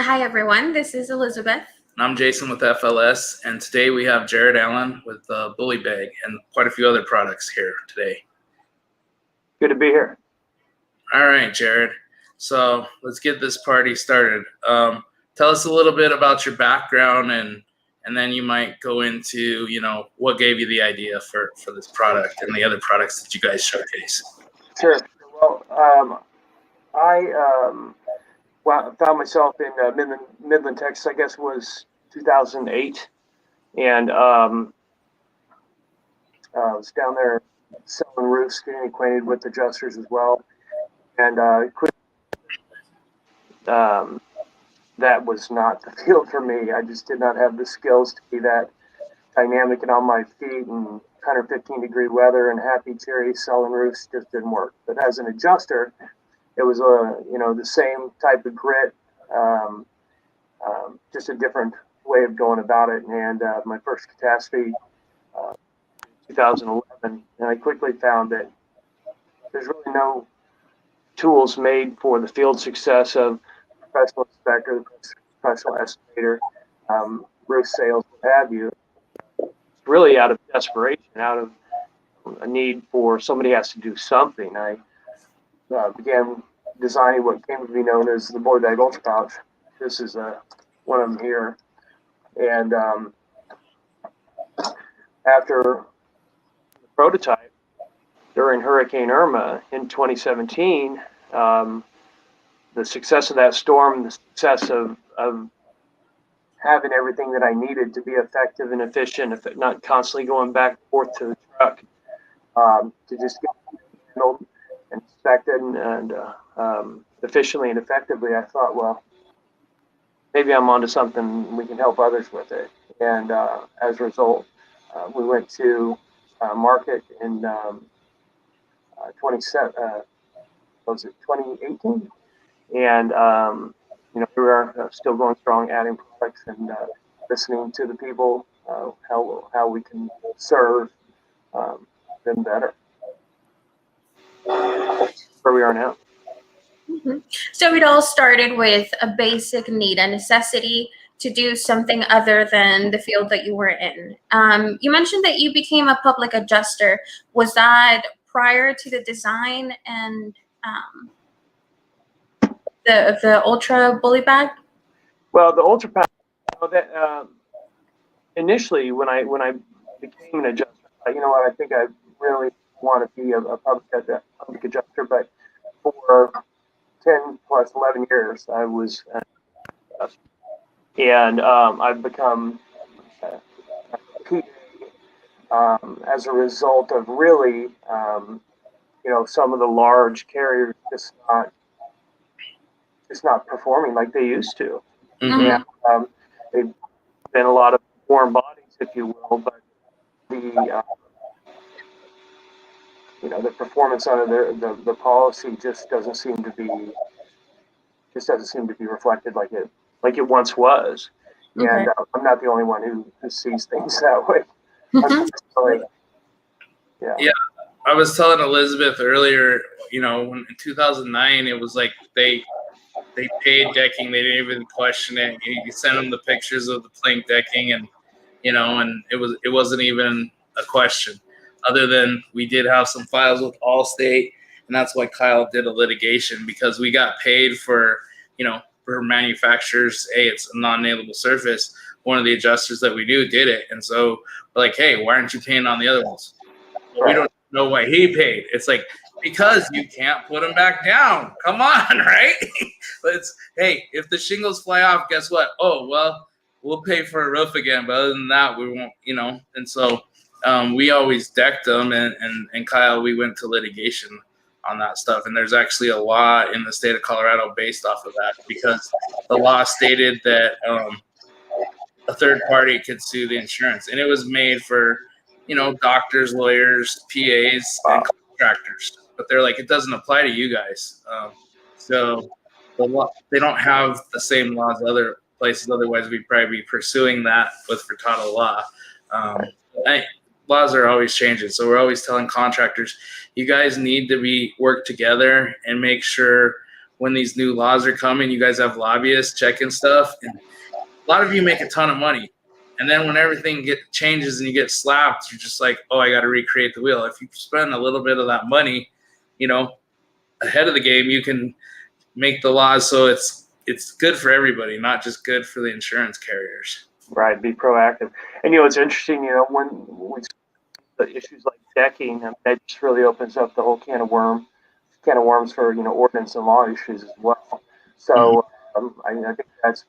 Hi everyone, this is Elizabeth. And I'm Jason with FLS, and today we have Jerod Allen with BullyBag and quite a few other products here today. Good to be here. All right, Jerod. So let's get this party started. Tell us a little bit about your background, and then you might go into, what gave you the idea for this product and the other products that you guys showcase. Sure. Well, I found myself in Midland, Texas. I guess it was 2008, and I was down there selling roofs, getting acquainted with adjusters as well, and that was not the field for me. I just did not have the skills to be that dynamic and on my feet in 115-degree weather and happy cherry selling roofs. Just didn't work. But as an adjuster, it was the same type of grit, just a different way of going about it. And my first catastrophe, 2011, and I quickly found that there's really no tools made for the field success of professional inspector, professional estimator, roof sales, what have you. Really out of desperation, out of a need for somebody has to do something. I began designing what came to be known as the BullyBag Ultra Pouch. This is one of them here. And after the prototype during Hurricane Irma in 2017, the success of that storm, the success of having everything that I needed to be effective and efficient, if not constantly going back and forth to the truck, to just get handled and inspected and efficiently and effectively, I thought, well, maybe I'm onto something. We can help others with it. And as a result, we went to market in 2018, and we are still going strong, adding products and listening to the people, how we can serve them better. Where we are now. Mm-hmm. So it all started with a basic need, a necessity to do something other than the field that you were in. You mentioned that you became a public adjuster. Was that prior to the design and the Ultra BullyBag? Well, the Ultra Pouch, initially when I became an adjuster, I think I really want to be a public adjuster, but for 10 plus 11 years I was an adjuster. And I've become a PA as a result of really, some of the large carriers just not performing like they used to. Mm-hmm. And they've been a lot of warm bodies, if you will, but the performance under the policy just doesn't seem to be reflected like it once was. Okay. And I'm not the only one who sees things that way. Mm-hmm. Yeah, I was telling Elizabeth earlier, when in 2009, it was like they paid decking. They didn't even question it. You send them the pictures of the plank decking, and it wasn't even a question. Other than we did have some files with Allstate, and that's why Kyle did a litigation, because we got paid for manufacturers. Hey, it's a non-nailable surface. One of the adjusters that we do did it, and so we're like, hey, why aren't you paying on the other ones? Well, we don't know why he paid. It's like, because you can't put them back down. Come on, right? Hey, if the shingles fly off, guess what? Oh, well, we'll pay for a roof again, but other than that, we won't, And so we always decked them, and Kyle, we went to litigation on that stuff. And there's actually a law in the state of Colorado based off of that, because the law stated that a third party could sue the insurance. And it was made for, doctors, lawyers, PAs, and contractors. But they're like, it doesn't apply to you guys. So they don't have the same laws other places. Otherwise, we'd probably be pursuing that with Furtado law. Laws are always changing. So we're always telling contractors, you guys need to work together and make sure when these new laws are coming, you guys have lobbyists checking stuff, and a lot of you make a ton of money. And then when everything changes and you get slapped, you're just like, oh, I got to recreate the wheel. If you spend a little bit of that money, you know, ahead of the game, you can make the laws so it's good for everybody, not just good for the insurance carriers. Right, be proactive. And, you know, it's interesting, you know, when we the issues like decking, I mean, that just really opens up the whole can of worms for, you know, ordinance and law issues as well. So I think that's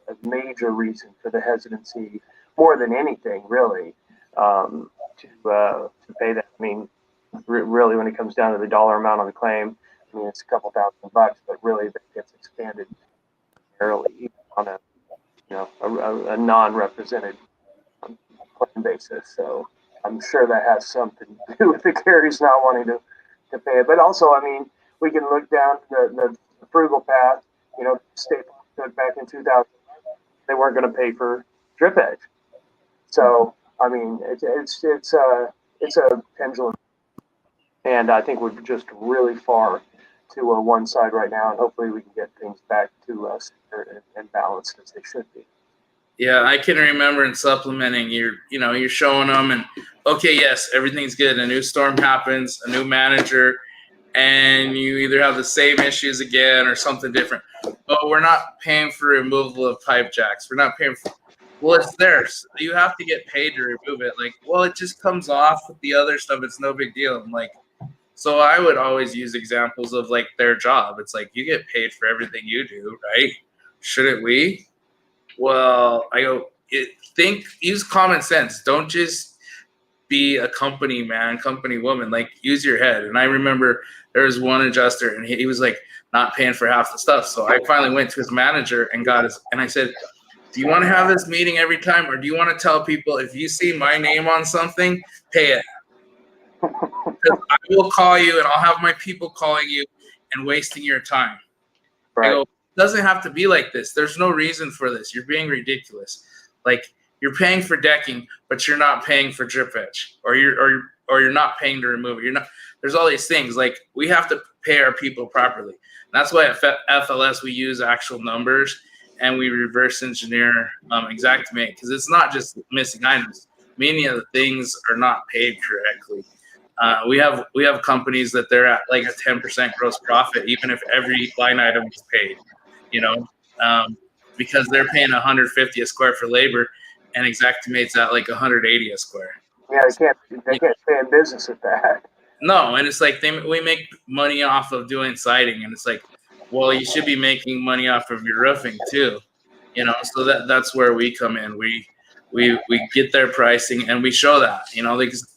a major reason for the hesitancy, more than anything, really, to pay that. I mean, really, when it comes down to the dollar amount on the claim, I mean, it's a couple $1,000, but really that gets expanded fairly, even on a, you know, a non-represented claim basis. So I'm sure that has something to do with the carriers not wanting to pay it. But also, I mean, we can look down the frugal path. You know, State Farm took back in 2000, they weren't going to pay for drip edge. So I mean, it's a pendulum, and I think we're just really far to one side right now, and hopefully we can get things back to center and balanced as they should be. Yeah, I can remember in supplementing, you're showing them, and okay, yes, everything's good. A new storm happens, a new manager, and you either have the same issues again or something different. Oh, we're not paying for removal of pipe jacks. We're not paying for. Well, it's theirs. You have to get paid to remove it. Like, well, it just comes off with the other stuff. It's no big deal. I'm like, so I would always use examples of like their job. It's like, you get paid for everything you do, right? Shouldn't we? Well, I go, use common sense. Don't just be a company man, company woman. Like, use your head. And I remember there was one adjuster, and he was like not paying for half the stuff. So I finally went to his manager and I said, do you want to have this meeting every time, or do you want to tell people if you see my name on something, pay it? Because I will call you, and I'll have my people calling you and wasting your time. Right. I go, it doesn't have to be like this. There's no reason for this. You're being ridiculous. Like, you're paying for decking, but you're not paying for drip edge, or you're not paying to remove it. You're not. There's all these things. Like, we have to pay our people properly. And that's why at FLS we use actual numbers and we reverse engineer Xactimate, because it's not just missing items. Many of the things are not paid correctly. We have companies that they're at like a 10% gross profit, even if every line item is paid, because they're paying $150 a square for labor, and Xactimate's at like $180 a square. Yeah, they can't stay in business at that. No, and it's like we make money off of doing siding, and it's like, well, you should be making money off of your roofing too, So that's where we come in. We get their pricing and we show that,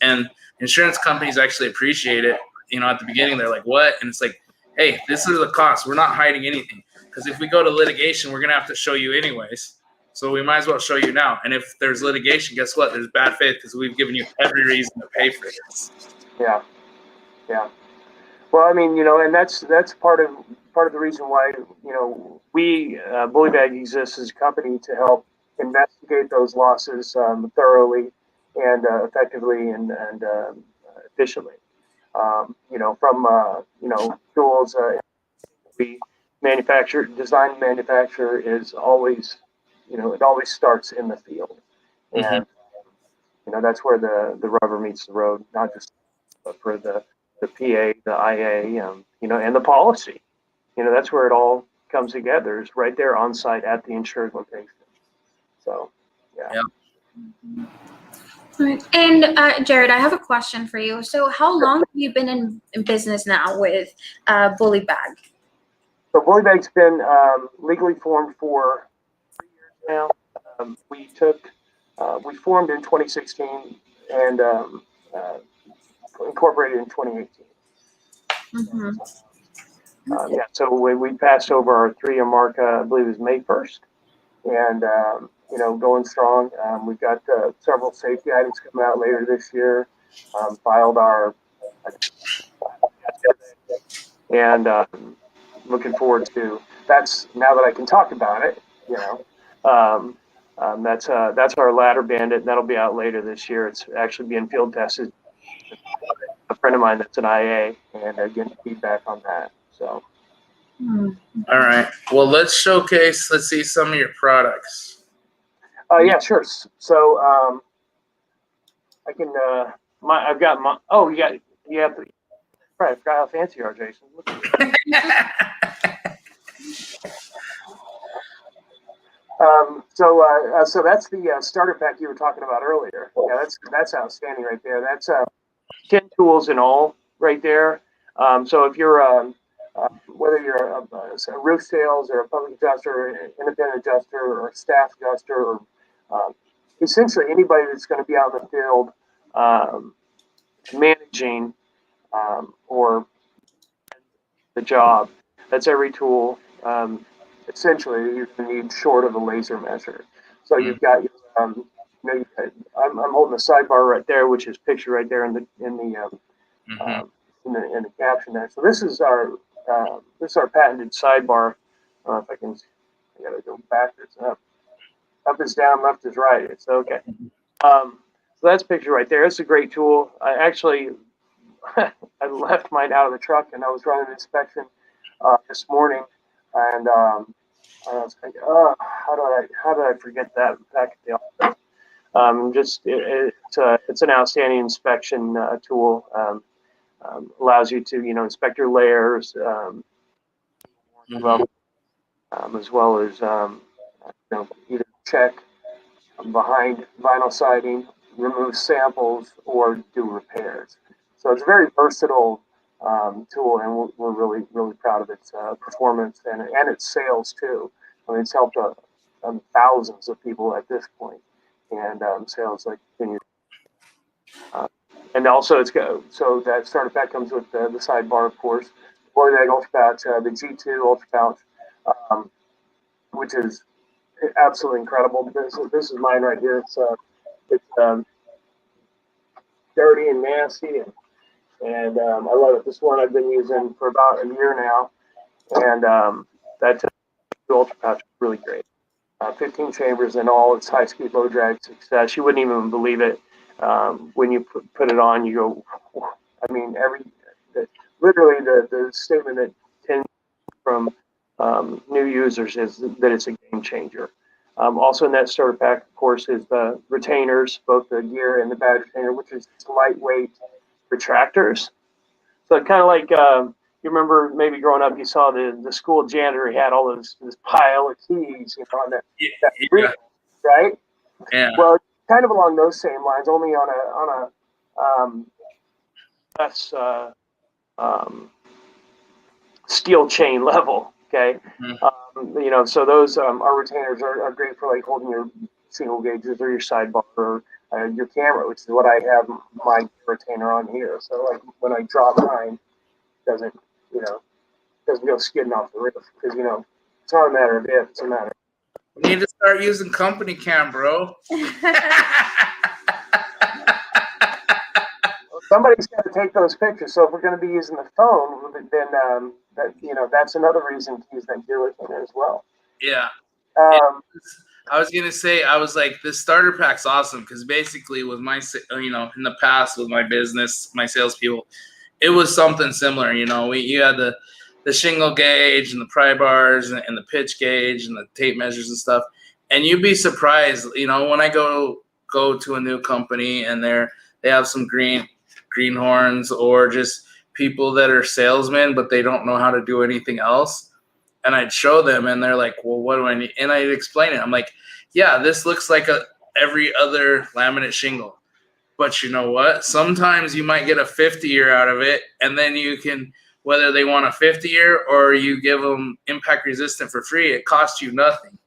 and insurance companies actually appreciate it. At the beginning they're like, what? And it's like, hey, this is the cost. We're not hiding anything, because if we go to litigation, we're gonna have to show you anyways. So we might as well show you now. And if there's litigation, guess what? There's bad faith, because we've given you every reason to pay for this. Yeah. Well, I mean, and that's part of the reason why we BullyBag exists as a company to help investigate those losses thoroughly and effectively and efficiently. From tools we design and manufacture is always, it always starts in the field, and that's where the rubber meets the road, not just for the PA, the IA, and the policy. That's where it all comes together, is right there on site at the insured location. So, yeah. And Jerod, I have a question for you. So how long have you been in business now with BullyBag? So BullyBag's been legally formed for 3 years now. We formed in 2016 and incorporated in 2018. So we passed over our 3-year mark, I believe it was May 1st. And, going strong. We've got several safety items coming out later this year. Filed our, and looking forward to, that's, now that I can talk about it, that's our ladder Bandit, and that'll be out later this year. It's actually being field tested. A friend of mine that's an IA, and getting feedback on that. So, All right. Well, let's showcase. Let's see some of your products. Yeah, sure. So I can. I've got my. Oh, you have to. Right, I forgot how fancy you are, Jason. Look at so that's the starter pack you were talking about earlier. Yeah, that's outstanding right there. That's 10 tools in all right there. So if you're whether you're a roof sales or a public adjuster, or an independent adjuster, or a staff adjuster, or essentially anybody that's going to be out in the field managing or the job, that's every tool. Essentially, you're going to need short of a laser measure. So you've got, I'm holding the sidebar right there, which is pictured right there in the caption there. So this is our patented sidebar. I don't know if I can. I got to go backwards. Up is down, left is right. It's okay. So that's pictured right there. It's a great tool. I actually I left mine out of the truck and I was running an inspection this morning, and I was thinking, oh, how did I forget that back at the office? It's an outstanding inspection tool. Allows you to inspect your layers, as well as either check behind vinyl siding, remove samples, or do repairs. So it's a very versatile tool, and we're really, really proud of its performance and its sales too. I mean, it's helped thousands of people at this point, and sales like continue. And also, so that starter pack comes with the sidebar, of course, BullyBag Ultra Pouch, the G2 Ultra Pouch, which is absolutely incredible. This is mine right here. It's dirty and nasty, and I love it. This one I've been using for about a year now, and that Ultra Pouch is really great. 15 chambers in all. It's high speed, low drag success. You wouldn't even believe it when you put it on. You go, I mean, literally the statement that tends from new users is that it's a game changer. Also in that starter pack, of course, is the retainers, both the gear and the badge retainer, which is lightweight retractors. So kind of like you remember maybe growing up, you saw the school janitor. He had all this pile of keys, on that Yeah. right? Yeah. Well, kind of along those same lines, only on a less steel chain level. Okay. So those our retainers are great for like holding your single gauges or your sidebar or your camera, which is what I have my retainer on here. So like when I drop mine, doesn't go skidding off the roof because it's not a matter of if, it's a matter. You need to start using company cam, bro. Somebody's got to take those pictures. So if we're going to be using the phone, then that's another reason to use that gear retainer as well. Yeah. I was gonna say, I was like, this starter pack's awesome because basically with my, in the past with my business, my salespeople, it was something similar. You had the shingle gauge and the pry bars and the pitch gauge and the tape measures and stuff, and you'd be surprised. When I go to a new company and they have some greenhorns or just people that are salesmen, but they don't know how to do anything else. And I'd show them, and they're like, "Well, what do I need?" And I'd explain it. I'm like, "Yeah, this looks like every other laminate shingle, but you know what? Sometimes you might get a 50-year out of it, and then you can, whether they want a 50-year or you give them impact resistant for free, it costs you nothing.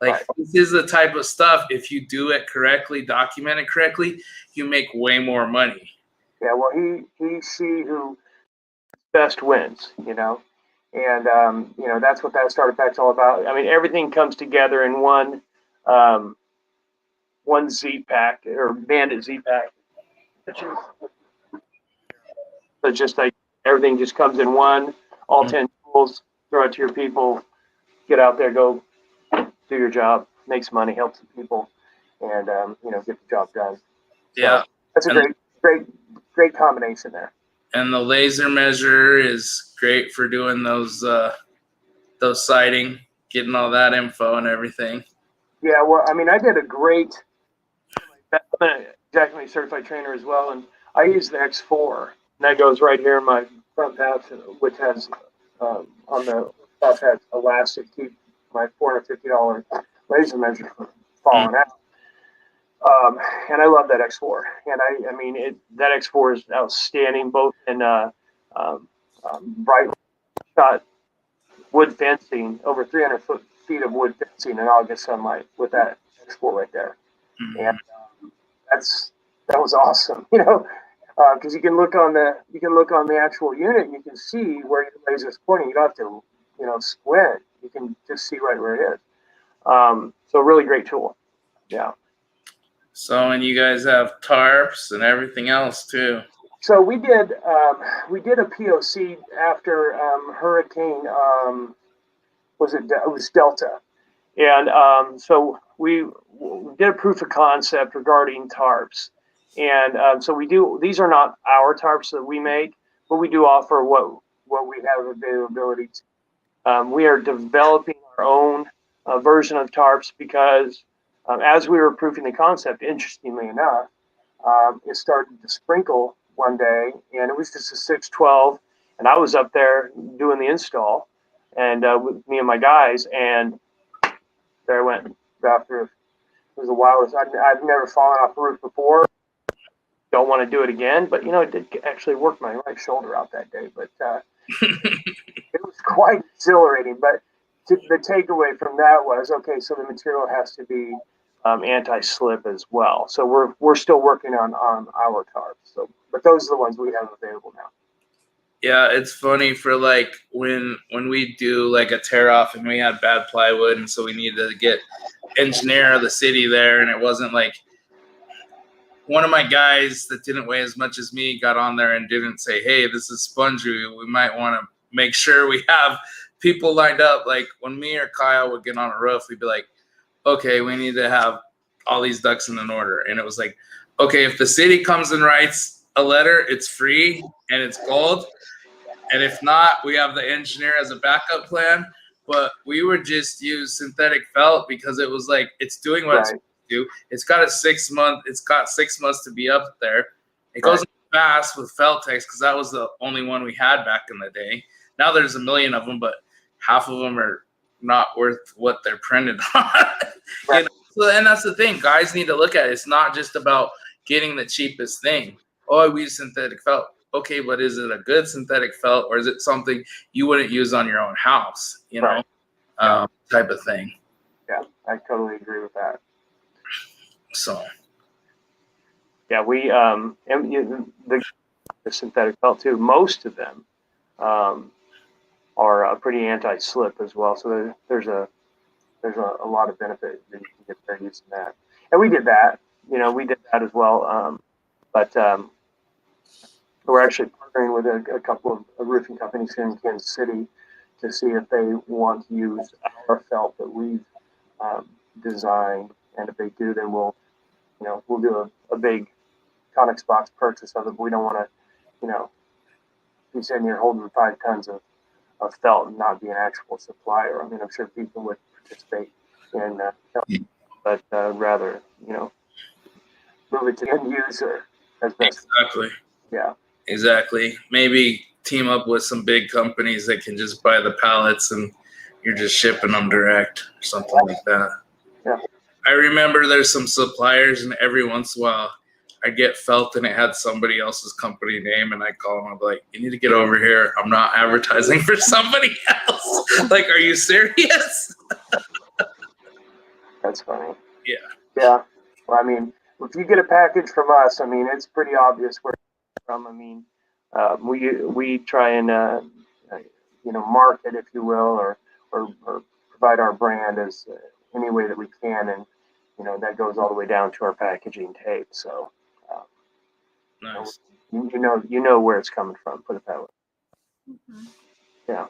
Like This is the type of stuff. If you do it correctly, document it correctly, you make way more money." Yeah, well, she who best wins, and that's what that starter pack's all about. I mean, everything comes together in one Z pack or Bandit Z pack. So just like everything just comes in one, all 10 tools, throw it to your people, get out there, go do your job, make some money, help some people, and get the job done. So Yeah, that's a great combination there. And the laser measure is great for doing those those siding, getting all that info and everything. Yeah, well, I mean, I did a great. I'm an Jack certified trainer as well, and I use the X4, and that goes right here in my front patch, which has on the top has elastic to keep my $450 laser measure from falling out. And I love that X4, and I mean that X4 is outstanding, both in bright shot wood fencing, over 300 feet of wood fencing in August sunlight with that X4 right there, and that was awesome, you know, because you can look on the actual unit, and you can see where your laser's pointing. You don't have to, you know, squint. You can just see right where it is. So really great tool. Yeah. So, and you guys have tarps and everything else too. So we did a POC after Hurricane it was Delta, and so we did a proof of concept regarding tarps, and so these are not our tarps that we make, but we do offer what we have availability to. We are developing our own version of tarps because as we were proving the concept, interestingly enough, it started to sprinkle one day, and it was just a 612, and I was up there doing the install, and with me and my guys, and there I went after. It was a while. I've never fallen off a roof before. Don't want to do it again, but you know, it did actually work my right shoulder out that day, but it was quite exhilarating. But the takeaway from that was, okay, so the material has to be anti-slip as well. So we're still working on our tarps. So, but those are the ones we have available now. Yeah, it's funny for like when we do like a tear off and we had bad plywood, and so we needed to get engineer of the city there, and it wasn't like one of my guys that didn't weigh as much as me got on there and didn't say, hey, this is spongy. We might want to make sure we have people lined up. Like when me or Kyle would get on a roof, we'd be like, okay, we need to have all these ducks in an order. And it was like, okay, if the city comes and writes a letter, it's free and it's gold. And if not, we have the engineer as a backup plan. But we would just use synthetic felt because it was like, it's doing what it's supposed to do. It's got 6 months to be up there. It goes fast with Feltex because that was the only one we had back in the day. Now there's a million of them, but half of them are not worth what they're printed on. You know? So, and that's the thing. Guys need to look at it. It's not just about getting the cheapest thing. Oh, we use synthetic felt. Okay, but is it a good synthetic felt, or is it something you wouldn't use on your own house? You know, type of thing. Yeah, I totally agree with that. So, yeah, we and the synthetic felt too. Most of them are pretty anti-slip as well. So there's a lot of benefit that you can get there using that. And we did that. You know, we did that as well. But we're actually partnering with a couple of roofing companies here in Kansas City to see if they want to use our felt that we've designed. And if they do, then we'll do a big Conex box purchase of it. But we don't want to, you know, be sitting here holding 5 tons of felt and not be an actual supplier. I mean, I'm sure people would participate in felt, but rather, you know, move it to the end user as best. Exactly. Yeah. Exactly. Maybe team up with some big companies that can just buy the pallets and you're just shipping them direct or something like that. Yeah. I remember there's some suppliers, and every once in a while I get felt and it had somebody else's company name, and I call them. I'm like, you need to get over here. I'm not advertising for somebody else. Like, are you serious? That's funny. Yeah. Yeah. Well, I mean, if you get a package from us, I mean, it's pretty obvious where it's from. I mean, we try and market, if you will, or provide our brand as any way that we can, and you know that goes all the way down to our packaging tape. So, Nice. You know where it's coming from. Put it that way. Mm-hmm. Yeah.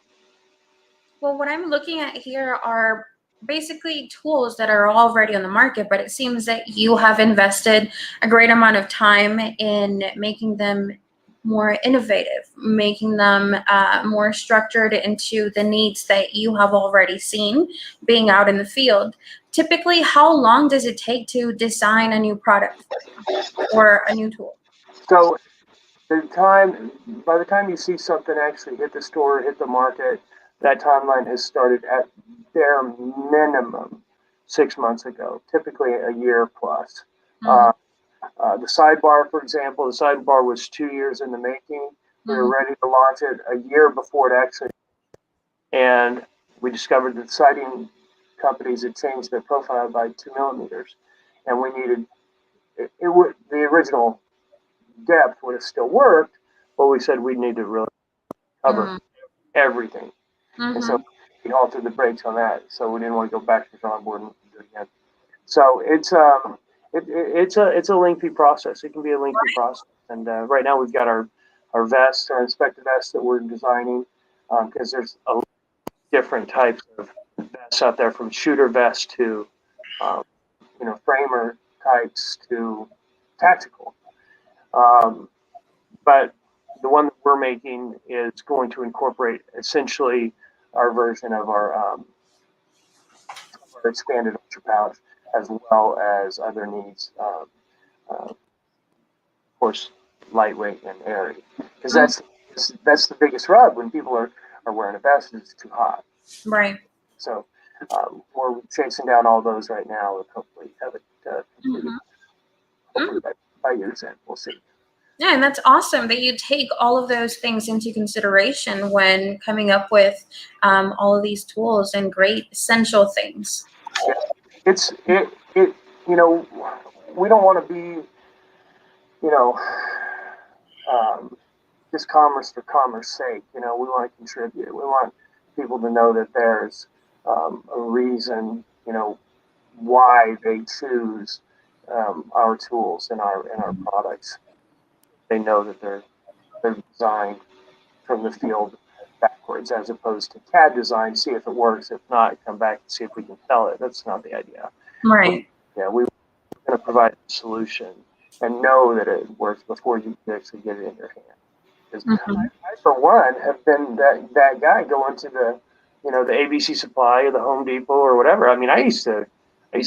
Well, what I'm looking at here are basically tools that are already on the market, but it seems that you have invested a great amount of time in making them more innovative, making them more structured into the needs that you have already seen being out in the field. Typically, how long does it take to design a new product for you or a new tool? So by the time you see something actually hit the store, hit the market, that timeline has started at bare minimum 6 months ago, typically a year plus. Mm-hmm. The sidebar, for example, the sidebar was 2 years in the making. We were ready to launch it a year before it actually, and we discovered that siding companies had changed their profile by 2 millimeters, and we needed it would the original depth would have still worked, but we said we need to really cover everything. And so we halted the brakes on that. So we didn't want to go back to the drawing board and do it again. So it's a lengthy process. It can be a lengthy process. And right now we've got our vests, our inspector vests that we're designing, because there's a lot of different types of vests out there, from shooter vests to framer types to tactical. But the one that we're making is going to incorporate essentially our version of our expanded ultra pouch, as well as other needs. Of course, lightweight and airy, because that's the biggest rub when people are wearing a vest. It's too hot. Right. So we're chasing down all those right now, and hopefully have it completed. Hopefully by year's end. We'll see. Yeah, and that's awesome that you take all of those things into consideration when coming up with all of these tools and great essential things. Yeah. We don't want to be, just commerce for commerce sake. We want to contribute. We want people to know that there's a reason, why they choose our tools and our products. They know that they're designed from the field backwards, as opposed to CAD design. See if it works. If not, come back and see if we can sell it. That's not the idea. Right. Yeah, we're going to provide a solution and know that it works before you actually get it in your hand. Because I, for one, have been that guy going to the ABC Supply or the Home Depot or whatever. I mean, I used to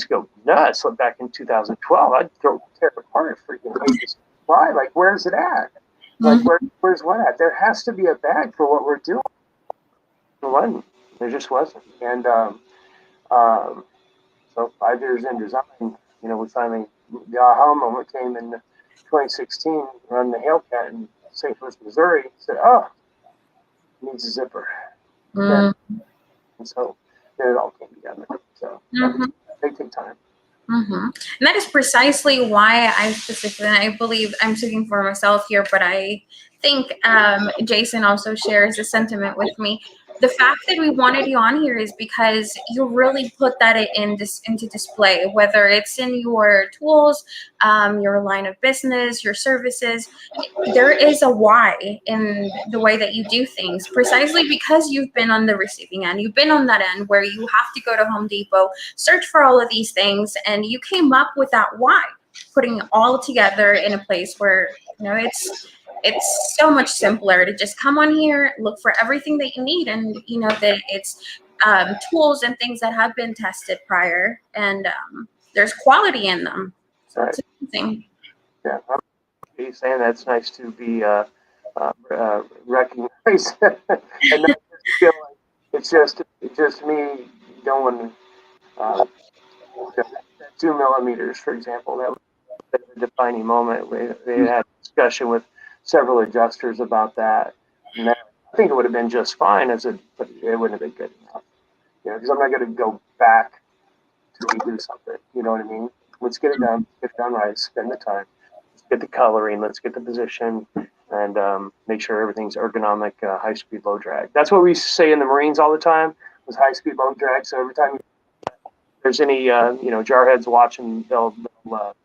go nuts. Back in 2012, I'd tear apart a freaking ABC Supply. Like, where's it at? Like, where's what at? There has to be a bag for what we're doing. There just wasn't. And so 5 years in design, we finally, the aha moment came in 2016, run the Hellcat in St. Louis, Missouri. Said, oh, it needs a zipper. And so then it all came together. So they take time. And that is precisely why I believe I'm speaking for myself here, but I think Jason also shares a sentiment with me. The fact that we wanted you on here is because you really put that into display, whether it's in your tools, your line of business, your services. There is a why in the way that you do things, precisely because you've been on the receiving end. You've been on that end where you have to go to Home Depot, search for all of these things, and you came up with that why, putting it all together in a place where, it's so much simpler to just come on here, look for everything that you need, and that it's tools and things that have been tested prior, and there's quality in them. So it's amazing. Yeah, I'm saying that's nice to be recognized, and not just feel like it's just me going 2 millimeters, for example. That was a defining moment. We had a discussion with several adjusters about that. And I think it would have been just fine but it wouldn't have been good enough. Because I'm not going to go back to redo something. You know what I mean? Let's get it done. Get it done right. Spend the time. Let's get the coloring. Let's get the position, and make sure everything's ergonomic, high speed, low drag. That's what we say in the Marines all the time, was high speed, low drag. So every time there's any jarheads watching, they'll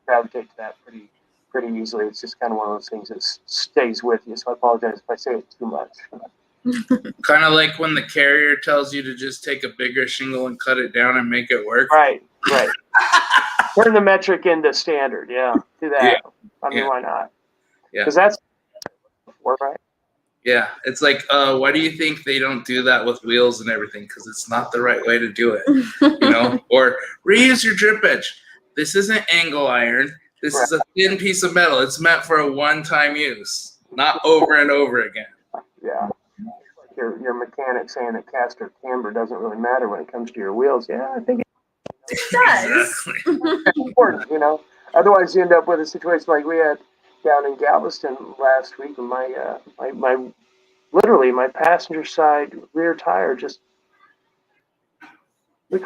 gravitate to that pretty easily. It's just kind of one of those things that stays with you. So I apologize if I say it too much. Kind of like when the carrier tells you to just take a bigger shingle and cut it down and make it work. Right. Turn the metric into standard. Yeah, do that. I mean, why not? Yeah. Because that's before, right? Yeah, it's like, why do you think they don't do that with wheels and everything? Because it's not the right way to do it, you know? Or reuse your drip edge. This isn't angle iron. This is a thin piece of metal. It's meant for a one-time use, not over and over again. Yeah. Like your mechanic saying that caster camber doesn't really matter when it comes to your wheels. Yeah, I think It does. Exactly. it's important, you know. Otherwise, you end up with a situation like we had down in Galveston last week, and my literally my passenger side rear tire just the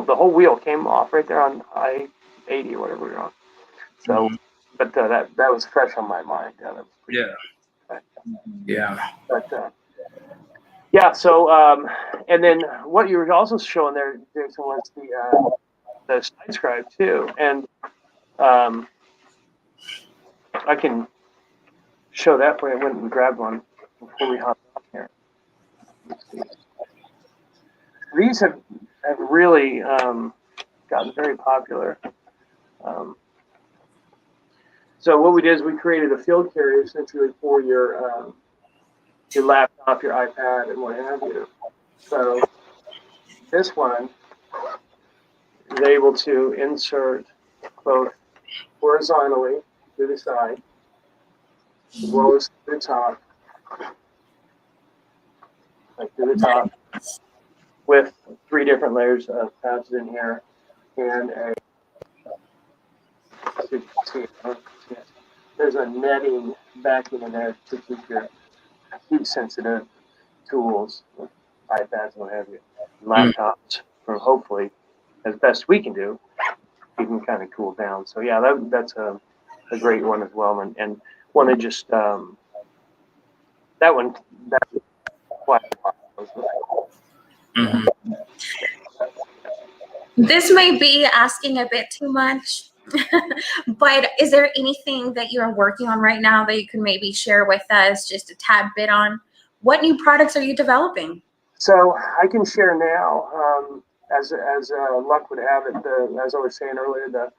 whole wheel came off right there on I-80 or whatever we're on. So, but that was fresh on my mind. Yeah, that was pretty Yeah. But yeah, so and then what you were also showing there, Jason, was the side scribe too, and I can show that for you. I went and grabbed one before we hopped on here. Let's see. These have really gotten very popular. So what we did is we created a field carrier essentially for your laptop, your iPad, and what have you. So this one is able to insert both horizontally to the side as well as to the top, like to the top, with 3 different layers of pads in here and there's a netting backing in there to keep your heat sensitive tools, iPads, what have you, laptops, or hopefully, as best we can do, you can kind of cool down. So yeah, that's a great one as well, and one that just that quite This might be asking a bit too much, but is there anything that you're working on right now that you can maybe share with us just a tad bit on? What new products are you developing? So I can share now, as luck would have it, as I was saying earlier,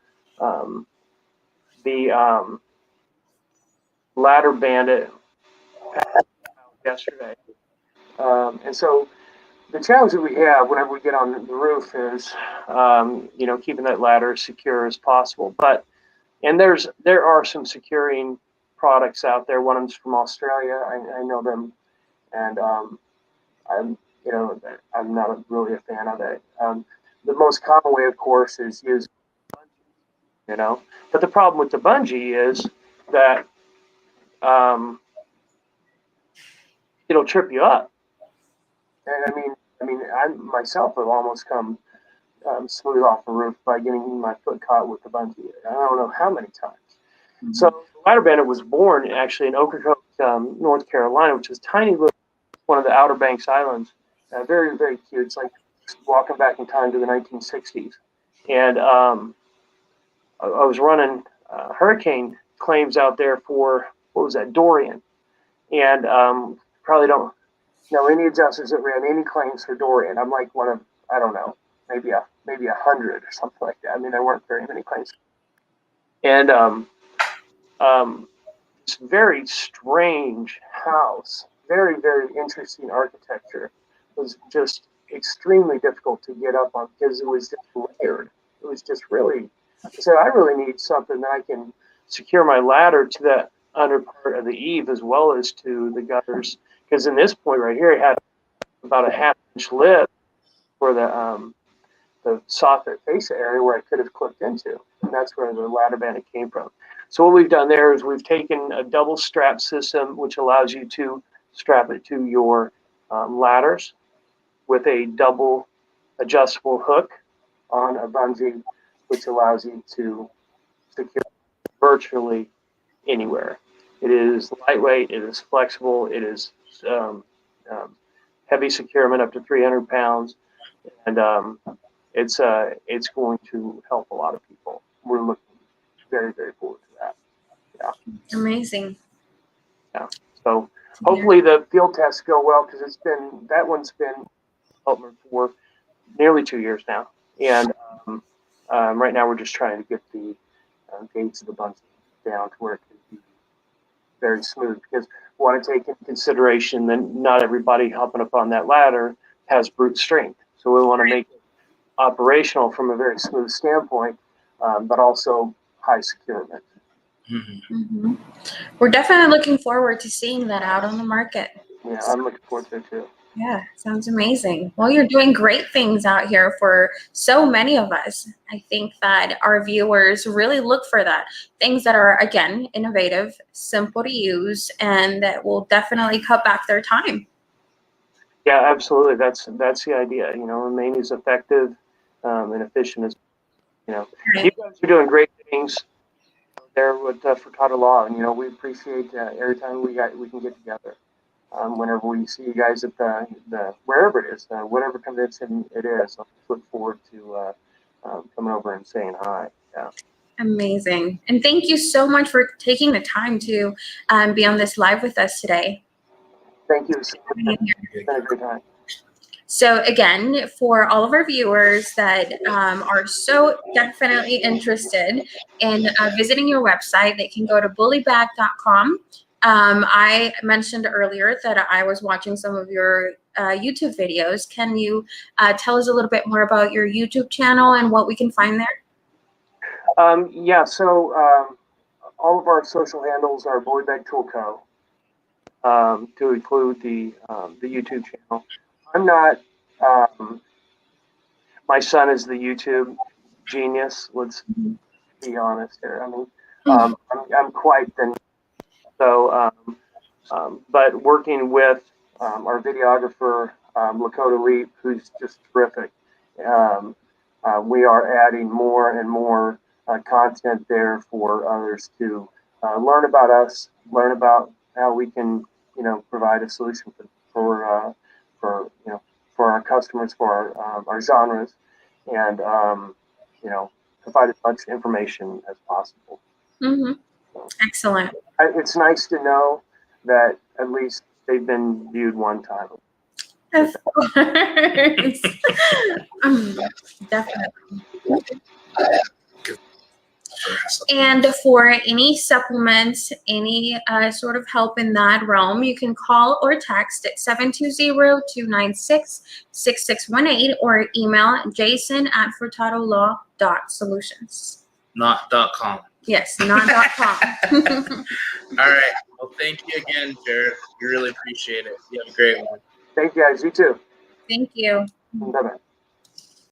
the ladder bandit yesterday, and so the challenge that we have whenever we get on the roof is, keeping that ladder as secure as possible. And there are some securing products out there. One of them's from Australia. I know them, and I'm not really a fan of it. The most common way, of course, is use bungee, But the problem with the bungee is that it'll trip you up. And I myself have almost come smooth off the roof by getting my foot caught with the bungee. I don't know how many times. Mm-hmm. So the Ladder Bandit was born actually in Ocracoke, North Carolina, which is tiny little, one of the Outer Banks Islands. Very, very cute. It's like walking back in time to the 1960s. And I was running hurricane claims out there for, what was that, Dorian. And probably don't know any adjusters that ran any claims for Dorian. I'm like one of, I don't know, maybe 100 or something like that. I mean, there weren't very many claims. And it's a very strange house, very, very interesting architecture. It was just extremely difficult to get up on because it was just layered. It was just really, I said, I really need something that I can secure my ladder to that under part of the eave as well as to the gutters. Because in this point right here, it had about a half-inch lip for the soffit face area where I could have clipped into. And that's where the ladder bandit came from. So what we've done there is we've taken a double strap system, which allows you to strap it to your ladders with a double adjustable hook on a bungee, which allows you to secure virtually anywhere. It is lightweight, it is flexible, it is heavy securement up to 300 pounds, and it's going to help a lot of people. We're looking very, very forward to that. Yeah. Amazing. Yeah. So hopefully the field tests go well because that one's been development for nearly 2 years now, and right now we're just trying to get the gates of the bunch down to where it can be very smooth, because we want to take into consideration that not everybody hopping up on that ladder has brute strength. So we want to make it operational from a very smooth standpoint, but also high securement. Mm-hmm. We're definitely looking forward to seeing that out on the market. Yeah, I'm looking forward to it too. Yeah, sounds amazing. Well, you're doing great things out here for so many of us. I think that our viewers really look for that. Things that are, again, innovative, simple to use, and that will definitely cut back their time. Yeah, absolutely. That's the idea. You know, remain as effective and efficient as, you know. Right. You guys are doing great things there with Furtado Law, and you know we appreciate every time we can get together. Whenever we see you guys at the wherever it is, whatever convention it is, I look forward to coming over and saying hi. Yeah. Amazing. And thank you so much for taking the time to be on this live with us today. Thank you. It's been a great time. So again, for all of our viewers that are so definitely interested in visiting your website, they can go to BullyBagcom. I mentioned earlier that I was watching some of your YouTube videos. Can you tell us a little bit more about your YouTube channel and what we can find there? Yeah, so all of our social handles are BullyBag Tool Co. To include the YouTube channel. I'm not. My son is the YouTube genius. Let's be honest here. I mean, I'm quite the. So, but working with our videographer Lakota Leap, who's just terrific. We are adding more and more content there for others to learn about us, learn about how we can, you know, provide a solution for you know, for our customers, for our genres, and you know, provide as much information as possible. Mm-hmm. Excellent. It's nice to know that at least they've been viewed one time. Of course. Definitely. And for any supplements, any sort of help in that realm, you can call or text at 720-296-6618 or email jason@furtadolaw.solutions. Not .com. Yes, not .com. All right. Well, thank you again, Jerod. We really appreciate it. You have a great one. Thank you guys. You too. Thank you. Bye-bye.